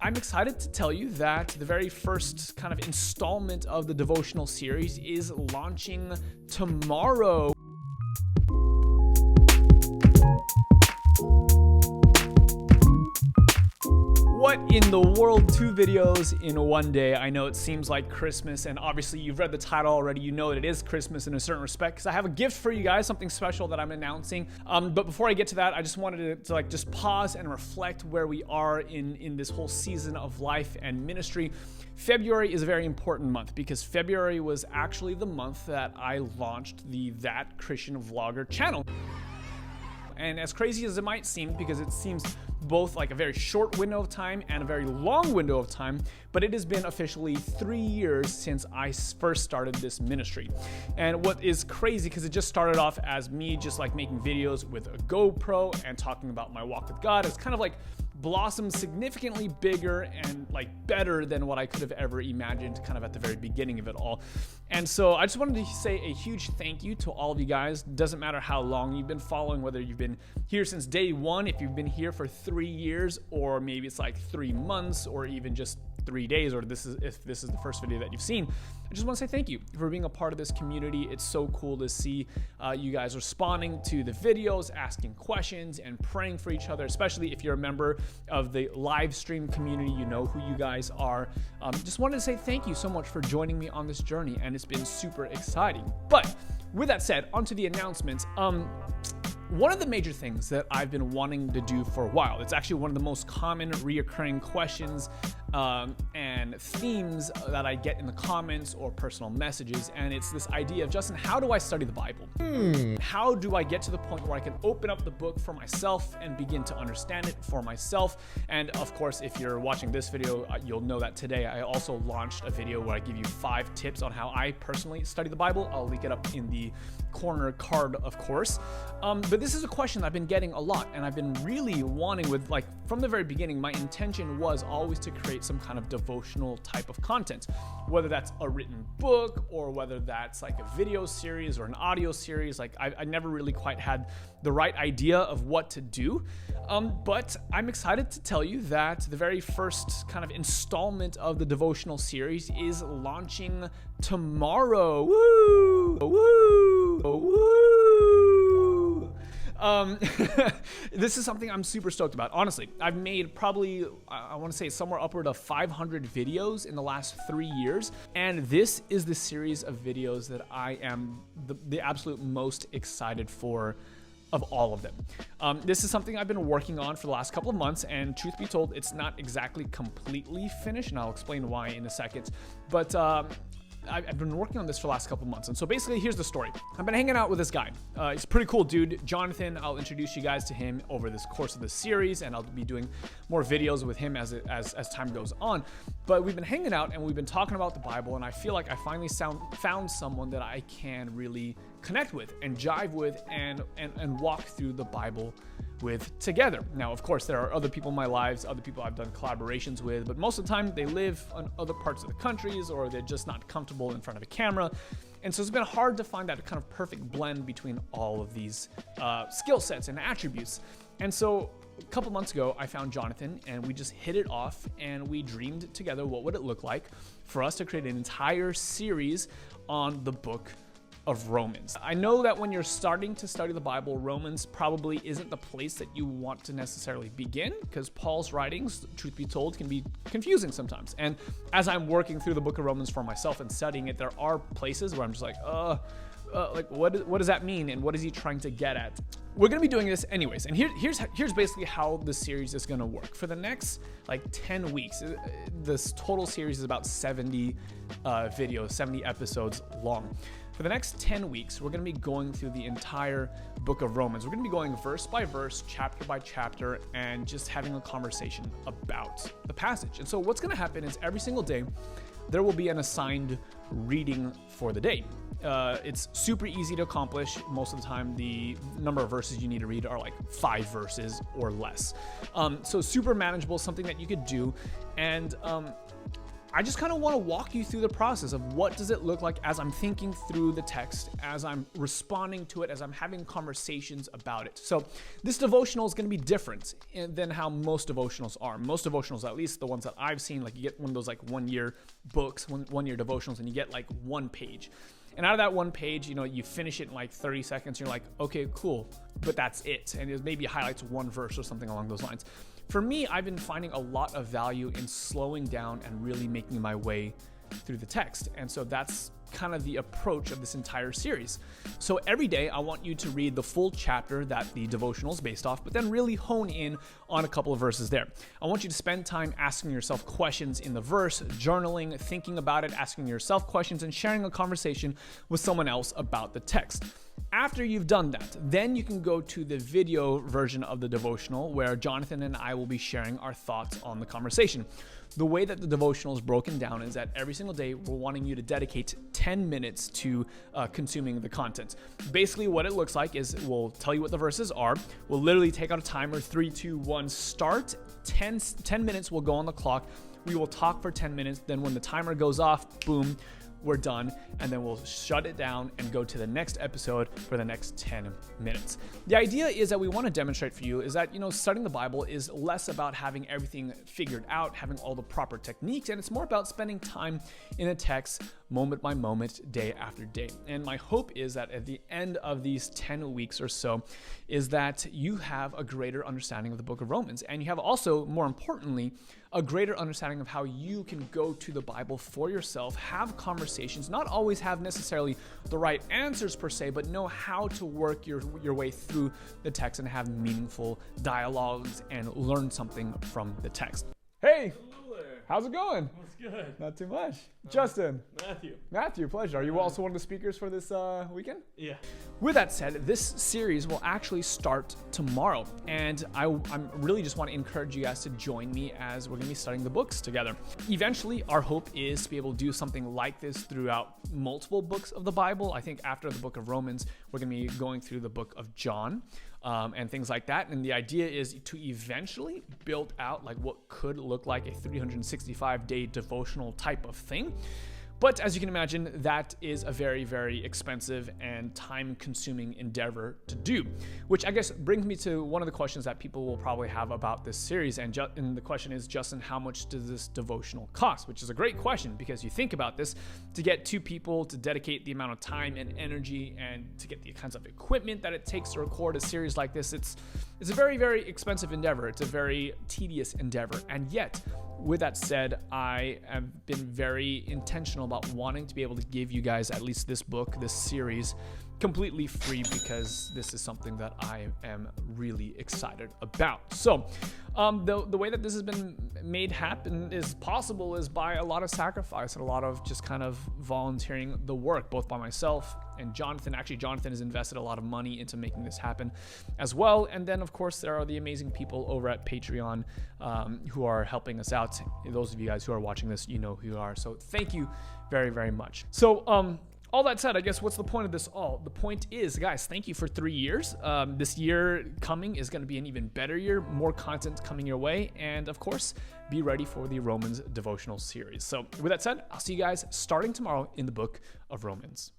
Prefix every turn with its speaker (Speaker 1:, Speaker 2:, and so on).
Speaker 1: I'm excited to tell you that the very first kind of installment of the devotional series is launching tomorrow. What in the world, 2 videos in one day? I know it seems like Christmas, and obviously you've read the title already. You know that it is Christmas in a certain respect, because I have a gift for you guys, something special that I'm announcing. But before I get to that, I just wanted to just pause and reflect where we are in this whole season of life and ministry. February is a very important month because February was actually the month that I launched the That Christian Vlogger channel. And as crazy as it might seem, because it seems both like a very short window of time and a very long window of time, but it has been officially 3 years since I first started this ministry. And what is crazy, because it just started off as me just like making videos with a GoPro and talking about my walk with God, it's kind of like blossomed significantly bigger and like better than what I could have ever imagined kind of at the very beginning of it all. And so I just wanted to say a huge thank you to all of you guys. Doesn't matter how long you've been following, whether you've been here since day one, if you've been here for 3 years, or maybe it's like 3 months, or even just 3 days, or if this is the first video that you've seen. I just want to say thank you for being a part of this community. It's so cool to see you guys responding to the videos, asking questions, and praying for each other, especially if you're a member of the live stream community. You know who you guys are. Just wanted to say thank you so much for joining me on this journey, and it's been super exciting. But with that said, onto the announcements. One of the major things that I've been wanting to do for a while, it's actually one of the most common reoccurring questions and themes that I get in the comments or personal messages, and it's this idea of, Justin, how do I study the Bible? How do I get to the point where I can open up the book for myself and begin to understand it for myself? And of course, if you're watching this video, you'll know that today I also launched a video where I give you 5 tips on how I personally study the Bible. I'll link it up in the corner card, of course. But this is a question I've been getting a lot, and I've been really wanting with, like, from the very beginning, my intention was always to create some kind of devotional type of content, whether that's a written book or whether that's like a video series or an audio series. Like I never really quite had the right idea of what to do. But I'm excited to tell you that the very first kind of installment of the devotional series is launching tomorrow. Woo! Woo! Woo! This is something I'm super stoked about. Honestly, I've made probably, I want to say somewhere upward of 500 videos in the last 3 years. And this is the series of videos that I am the absolute most excited for of all of them. This is something I've been working on for the last couple of months, and truth be told, it's not exactly completely finished, and I'll explain why in a second. But I've been working on this for the last couple months. And so basically, here's the story. I've been hanging out with this guy. He's a pretty cool dude, Jonathan. I'll introduce you guys to him over this course of the series, and I'll be doing more videos with him as time goes on. But we've been hanging out, and we've been talking about the Bible, and I feel like I finally found someone that I can really connect with and jive with and walk through the Bible with together. Now, of course, there are other people in my lives, other people I've done collaborations with, but most of the time they live in other parts of the countries, or they're just not comfortable in front of a camera. And so it's been hard to find that kind of perfect blend between all of these skill sets and attributes. And so a couple months ago, I found Jonathan, and we just hit it off, and we dreamed together what would it look like for us to create an entire series on the book of Romans. I know that when you're starting to study the Bible, Romans probably isn't the place that you want to necessarily begin, because Paul's writings, truth be told, can be confusing sometimes. And as I'm working through the book of Romans for myself and studying it, there are places where I'm just like, what does that mean, and what is he trying to get at? We're gonna be doing this anyways, and here's basically how the series is gonna work. For the next like 10 weeks, this total series is about 70 videos, 70 episodes long. For the next 10 weeks, we're going to be going through the entire book of Romans. We're going to be going verse by verse, chapter by chapter, and just having a conversation about the passage. And so what's going to happen is every single day, there will be an assigned reading for the day. It's super easy to accomplish. Most of the time, the number of verses you need to read are like 5 verses or less. So super manageable, something that you could do. And I just kind of want to walk you through the process of what does it look like as I'm thinking through the text, as I'm responding to it, as I'm having conversations about it. So this devotional is going to be different than how most devotionals are. Most devotionals, at least the ones that I've seen, like you get one of those like 1 year books, one year devotionals, and you get like 1 page. And out of that 1 page, you finish it in like 30 seconds. You're like, okay, cool. But that's it. And it maybe highlights 1 verse or something along those lines. For me, I've been finding a lot of value in slowing down and really making my way through the text. And so that's kind of the approach of this entire series. So every day I want you to read the full chapter that the devotional is based off, but then really hone in on a couple of verses there. I want you to spend time asking yourself questions in the verse, journaling, thinking about it, asking yourself questions, and sharing a conversation with someone else about the text. After you've done that, then you can go to the video version of the devotional where Jonathan and I will be sharing our thoughts on the conversation. The way that the devotional is broken down is that every single day we're wanting you to dedicate 10 minutes to consuming the content. Basically what it looks like is we'll tell you what the verses are. We'll literally take out a timer, 3, 2, 1, start. 10 minutes will go on the clock. We will talk for 10 minutes. Then when the timer goes off, boom, we're done, and then we'll shut it down and go to the next episode for the next 10 minutes. The idea is that we want to demonstrate for you is that, studying the Bible is less about having everything figured out, having all the proper techniques, and it's more about spending time in a text moment by moment, day after day. And my hope is that at the end of these 10 weeks or so is that you have a greater understanding of the book of Romans, and you have also, more importantly, a greater understanding of how you can go to the Bible for yourself, have conversations, not always have necessarily the right answers per se, but know how to work your way through the text and have meaningful dialogues and learn something from the text. Hey, how's it going?
Speaker 2: That's good.
Speaker 1: Not too much. Justin.
Speaker 2: Matthew,
Speaker 1: pleasure. Are you also one of the speakers for this weekend?
Speaker 2: Yeah.
Speaker 1: With that said, this series will actually start tomorrow, and I'm really just want to encourage you guys to join me as we're going to be studying the books together. Eventually, our hope is to be able to do something like this throughout multiple books of the Bible. I think after the book of Romans, we're going to be going through the book of John. And things like that. And the idea is to eventually build out like what could look like a 365-day devotional type of thing. But as you can imagine, that is a very, very expensive and time-consuming endeavor to do, which I guess brings me to one of the questions that people will probably have about this series. And the question is, Justin, how much does this devotional cost? Which is a great question because you think about this, to get 2 people to dedicate the amount of time and energy and to get the kinds of equipment that it takes to record a series like this, it's a very, very expensive endeavor. It's a very tedious endeavor. And yet, with that said, I have been very intentional about wanting to be able to give you guys at least this book, this series, completely free because this is something that I am really excited about. So the way that this has been made happen is possible is by a lot of sacrifice and a lot of just kind of volunteering the work, both by myself and Jonathan. Actually, Jonathan has invested a lot of money into making this happen as well. And then, of course, there are the amazing people over at Patreon who are helping us out. Those of you guys who are watching this, you know who you are. So thank you very, very much. So all that said, I guess what's the point of this all? The point is, guys, thank you for 3 years. This year coming is going to be an even better year, more content coming your way. And of course, be ready for the Romans devotional series. So with that said, I'll see you guys starting tomorrow in the book of Romans.